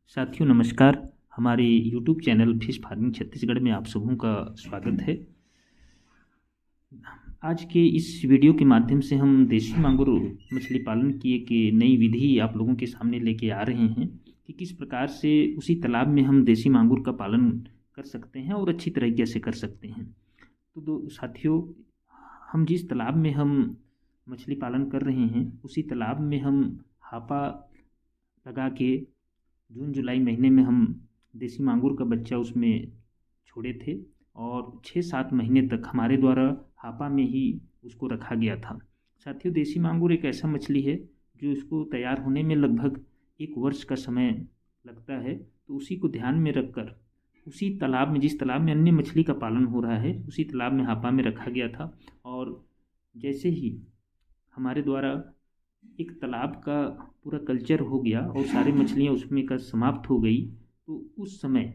साथियों नमस्कार। हमारे YouTube channel fish farming Chhattisgarh में आप सबों का स्वागत है। आज के इस वीडियो के माध्यम से हम देसी मांगुर मछली पालन की एक नई विधि आप लोगों के सामने लेके आ रहे हैं कि किस प्रकार से उसी तालाब में हम देसी मांगुर का पालन कर सकते हैं और अच्छी तरीके से कर सकते हैं। तो साथियों, हम जिस तालाब में हम मछली पालन कर रहे हैं उसी तालाब में हम हापा लगा के जून जुलाई महीने में हम देसी मांगुर का बच्चा उसमें छोड़े थे और 6-7 महीने तक हमारे द्वारा हापा में ही उसको रखा गया था। साथियों, देसी मांगुर एक ऐसा मछली है जो इसको तैयार होने में लगभग 1 वर्ष का समय लगता है। तो उसी को ध्यान में रखकर उसी तालाब में, जिस तालाब में अन्य मछली का पालन हो रहा है, उसी तालाब में हापा में रखा गया था। और जैसे ही हमारे द्वारा एक तालाब का पूरा कल्चर हो गया और सारी मछलियाँ उसमें का समाप्त हो गई, तो उस समय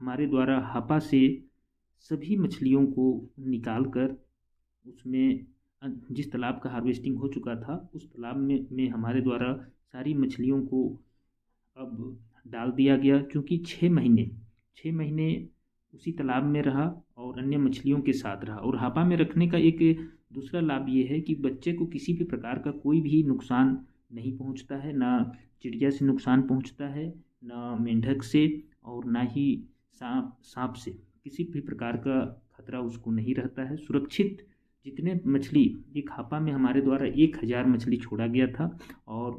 हमारे द्वारा हापा से सभी मछलियों को निकाल कर उसमें जिस तालाब का हार्वेस्टिंग हो चुका था उस तालाब में हमारे द्वारा सारी मछलियों को अब डाल दिया गया। क्योंकि 6 महीने उसी तालाब में रहा और अन्य मछलियों के साथ रहा। और हापा में रखने का एक दूसरा लाभ ये है कि बच्चे को किसी भी प्रकार का कोई भी नुकसान नहीं पहुंचता है, ना चिड़िया से नुकसान पहुंचता है, ना मेंढक से, और ना ही सांप से किसी भी प्रकार का खतरा उसको नहीं रहता है। सुरक्षित जितने मछली, एक हापा में हमारे द्वारा 1000 मछली छोड़ा गया था और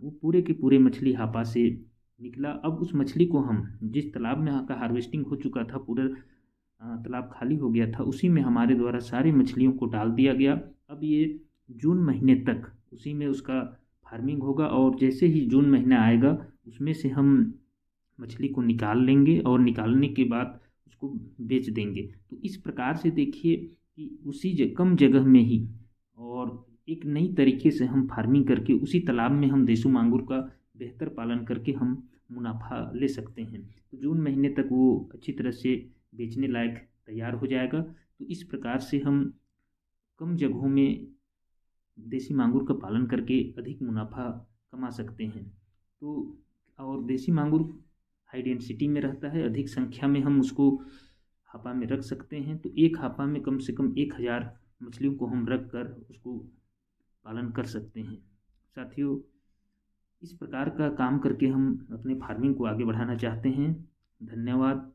वो पूरे के पूरे मछली हापा से निकला। अब उस मछली को हम जिस तालाब में का हार्वेस्टिंग हो चुका था, पूरा तालाब खाली हो गया था, उसी में हमारे द्वारा सारी मछलियों को डाल दिया गया। अब ये जून महीने तक उसी में उसका फार्मिंग होगा और जैसे ही जून महीना आएगा उसमें से हम मछली को निकाल लेंगे और निकालने के बाद उसको बेच देंगे। तो इस प्रकार से देखिए कि उसी कम जगह में ही और एक नई तरीके से हम फार्मिंग करके उसी तालाब में हम देसी मांगुर का बेहतर पालन करके हम मुनाफा ले सकते हैं। तो जून महीने तक वो अच्छी तरह से बेचने लायक तैयार हो जाएगा। तो इस प्रकार से हम कम जगहों में देसी मांगुर का पालन करके अधिक मुनाफा कमा सकते हैं। तो और देसी मांगुर हाई डेंसिटी में रहता है, अधिक संख्या में हम उसको हापा में रख सकते हैं। तो एक हापा में कम से कम 1000 मछलियों को हम रख कर उसको पालन कर सकते हैं। साथियों, इस प्रकार का काम करके हम अपने फार्मिंग को आगे बढ़ाना चाहते हैं। धन्यवाद।